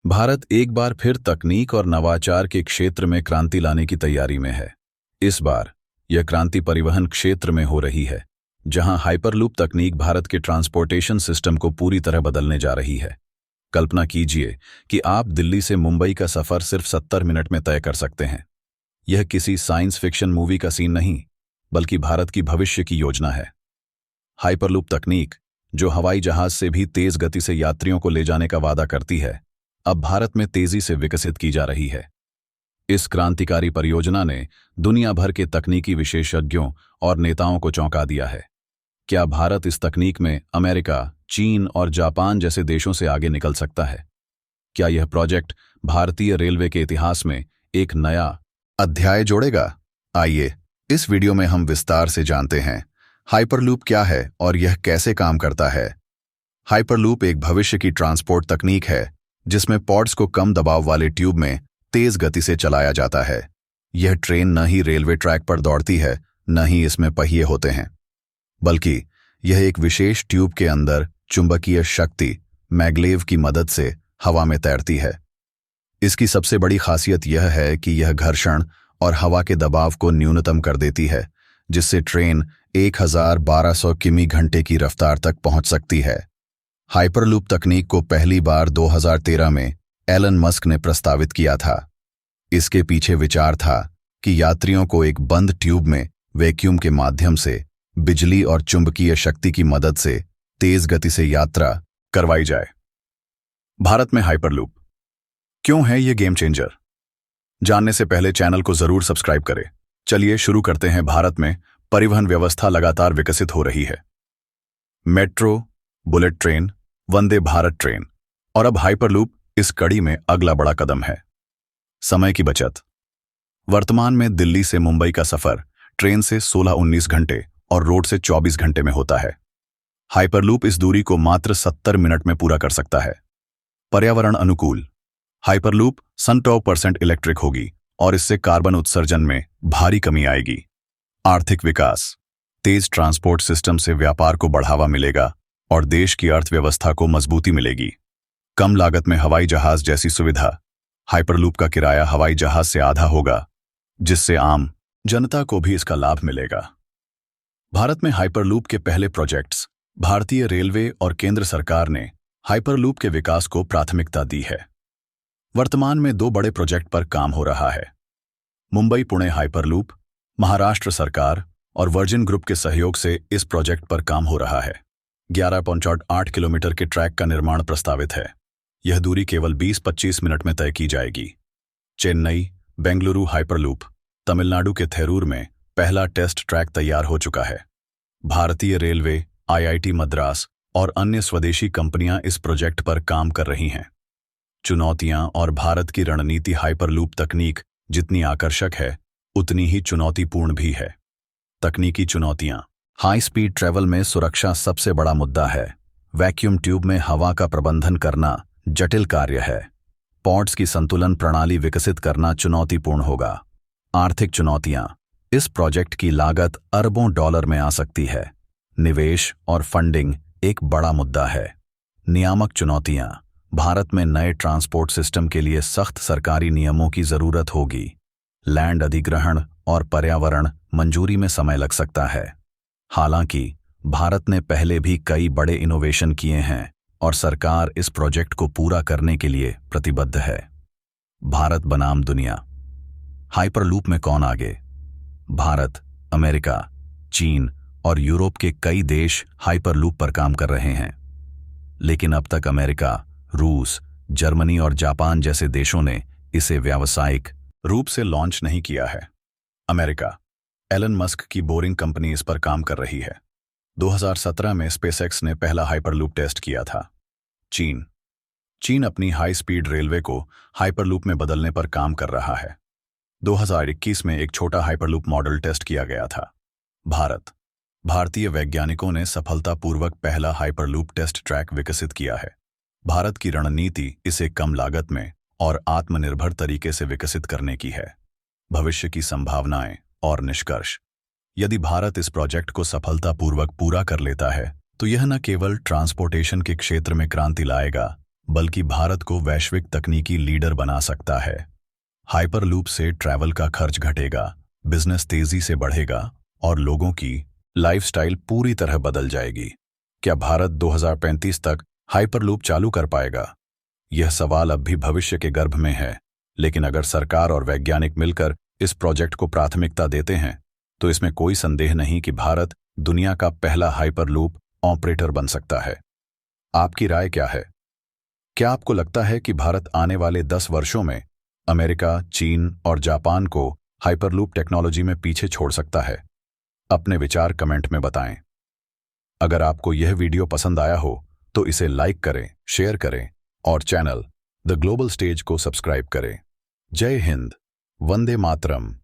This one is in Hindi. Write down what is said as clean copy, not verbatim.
भारत एक बार फिर तकनीक और नवाचार के क्षेत्र में क्रांति लाने की तैयारी में है। इस बार यह क्रांति परिवहन क्षेत्र में हो रही है, जहां हाइपरलूप तकनीक भारत के ट्रांसपोर्टेशन सिस्टम को पूरी तरह बदलने जा रही है। कल्पना कीजिए कि आप दिल्ली से मुंबई का सफर सिर्फ 70 मिनट में तय कर सकते हैं। यह किसी साइंस फिक्शन मूवी का सीन नहीं, बल्कि भारत की भविष्य की योजना है। हाइपरलूप तकनीक, जो हवाई जहाज से भी तेज गति से यात्रियों को ले जाने का वादा करती है, अब भारत में तेजी से विकसित की जा रही है। इस क्रांतिकारी परियोजना ने दुनिया भर के तकनीकी विशेषज्ञों और नेताओं को चौंका दिया है। क्या भारत इस तकनीक में अमेरिका, चीन और जापान जैसे देशों से आगे निकल सकता है? क्या यह प्रोजेक्ट भारतीय रेलवे के इतिहास में एक नया अध्याय जोड़ेगा? आइए इस वीडियो में हम विस्तार से जानते हैं हाइपरलूप क्या है और यह कैसे काम करता है। हाइपरलूप एक भविष्य की ट्रांसपोर्ट तकनीक है जिसमें पॉड्स को कम दबाव वाले ट्यूब में तेज गति से चलाया जाता है। यह ट्रेन न ही रेलवे ट्रैक पर दौड़ती है, न ही इसमें पहिए होते हैं, बल्कि यह एक विशेष ट्यूब के अंदर चुंबकीय शक्ति मैग्लेव की मदद से हवा में तैरती है। इसकी सबसे बड़ी खासियत यह है कि यह घर्षण और हवा के दबाव को न्यूनतम कर देती है, जिससे ट्रेन 1200 किमी घंटे की रफ्तार तक पहुंच सकती है। हाइपरलूप तकनीक को पहली बार 2013 में एलन मस्क ने प्रस्तावित किया था। इसके पीछे विचार था कि यात्रियों को एक बंद ट्यूब में वैक्यूम के माध्यम से बिजली और चुंबकीय शक्ति की मदद से तेज गति से यात्रा करवाई जाए। भारत में हाइपरलूप क्यों है ये गेम चेंजर? जानने से पहले चैनल को जरूर सब्सक्राइब करें। चलिए शुरू करते हैं। भारत में परिवहन व्यवस्था लगातार विकसित हो रही है। Metro, bullet train, Vande Bharat train और अब हाइपरलूप इस कड़ी में अगला बड़ा कदम है। समय की बचत। वर्तमान में दिल्ली से मुंबई का सफर ट्रेन से 16-19 घंटे और रोड से 24 घंटे में होता है। हाइपरलूप इस दूरी को मात्र 70 मिनट में पूरा कर सकता है। पर्यावरण अनुकूल। हाइपरलूप 100% इलेक्ट्रिक होगी और इससे कार्बन उत्सर्जन में भारी कमी आएगी। आर्थिक विकास। तेज ट्रांसपोर्ट सिस्टम से व्यापार को बढ़ावा मिलेगा और देश की अर्थव्यवस्था को मजबूती मिलेगी। कम लागत में हवाई जहाज जैसी सुविधा। हाइपरलूप का किराया हवाई जहाज से आधा होगा, जिससे आम जनता को भी इसका लाभ मिलेगा। भारत में हाइपरलूप के पहले प्रोजेक्ट्स। भारतीय रेलवे और केंद्र सरकार ने हाइपरलूप के विकास को प्राथमिकता दी है। वर्तमान में 2 बड़े प्रोजेक्ट पर काम हो रहा है। मुंबई पुणे हाइपरलूप, महाराष्ट्र सरकार और वर्जिन ग्रुप के सहयोग से इस प्रोजेक्ट पर काम हो रहा है। 11.8 किलोमीटर के ट्रैक का निर्माण प्रस्तावित है। यह दूरी केवल 20-25 मिनट में तय की जाएगी। चेन्नई बेंगलुरु हाइपरलूप। तमिलनाडु के थेरूर में पहला टेस्ट ट्रैक तैयार हो चुका है। भारतीय रेलवे, IIT मद्रास और अन्य स्वदेशी कंपनियां इस प्रोजेक्ट पर काम कर रही हैं। चुनौतियां और भारत की रणनीति। हाइपरलूप तकनीक जितनी आकर्षक है, उतनी ही चुनौतीपूर्ण भी है। तकनीकी चुनौतियां। हाई स्पीड ट्रैवल में सुरक्षा सबसे बड़ा मुद्दा है। वैक्यूम ट्यूब में हवा का प्रबंधन करना जटिल कार्य है। पॉड्स की संतुलन प्रणाली विकसित करना चुनौतीपूर्ण होगा। आर्थिक चुनौतियां। इस प्रोजेक्ट की लागत अरबों डॉलर में आ सकती है। निवेश और फंडिंग एक बड़ा मुद्दा है। नियामक चुनौतियां। भारत में नए ट्रांसपोर्ट सिस्टम के लिए सख्त सरकारी नियमों की जरूरत होगी। लैंड अधिग्रहण और पर्यावरण मंजूरी में समय लग सकता है। हालांकि भारत ने पहले भी कई बड़े इनोवेशन किए हैं और सरकार इस प्रोजेक्ट को पूरा करने के लिए प्रतिबद्ध है। भारत बनाम दुनिया। हाइपरलूप में कौन आगे? भारत, अमेरिका, चीन और यूरोप के कई देश हाइपरलूप पर काम कर रहे हैं, लेकिन अब तक अमेरिका, रूस, जर्मनी और जापान जैसे देशों ने इसे व्यावसायिक रूप से लॉन्च नहीं किया है। अमेरिका, एलन मस्क की बोरिंग कंपनी इस पर काम कर रही है। 2017 में स्पेसएक्स ने पहला हाइपरलूप टेस्ट किया था। चीन अपनी हाई स्पीड रेलवे को हाइपरलूप में बदलने पर काम कर रहा है। 2021 में एक छोटा हाइपरलूप मॉडल टेस्ट किया गया था। भारतीय वैज्ञानिकों ने सफलतापूर्वक पहला हाइपरलूप टेस्ट ट्रैक विकसित किया है। भारत की रणनीति इसे कम लागत में और आत्मनिर्भर तरीके से विकसित करने की है। भविष्य की संभावनाएं और निष्कर्ष। यदि भारत इस प्रोजेक्ट को सफलतापूर्वक पूरा कर लेता है, तो यह न केवल ट्रांसपोर्टेशन के क्षेत्र में क्रांति लाएगा, बल्कि भारत को वैश्विक तकनीकी लीडर बना सकता है। हाइपरलूप से ट्रैवल का खर्च घटेगा, बिजनेस तेजी से बढ़ेगा और लोगों की लाइफस्टाइल पूरी तरह बदल जाएगी। क्या भारत 2035 तक हाइपरलूप चालू कर पाएगा? यह सवाल अब भी भविष्य के गर्भ में है, लेकिन अगर सरकार और वैज्ञानिक मिलकर इस प्रोजेक्ट को प्राथमिकता देते हैं, तो इसमें कोई संदेह नहीं कि भारत दुनिया का पहला हाइपरलूप ऑपरेटर बन सकता है। आपकी राय क्या है? क्या आपको लगता है कि भारत आने वाले 10 वर्षों में अमेरिका, चीन और जापान को हाइपरलूप टेक्नोलॉजी में पीछे छोड़ सकता है? अपने विचार कमेंट में बताएं। अगर आपको यह वीडियो पसंद आया हो तो इसे लाइक करें, शेयर करें और चैनल द ग्लोबल स्टेज को सब्सक्राइब करें। जय हिंद, वंदे मातरम।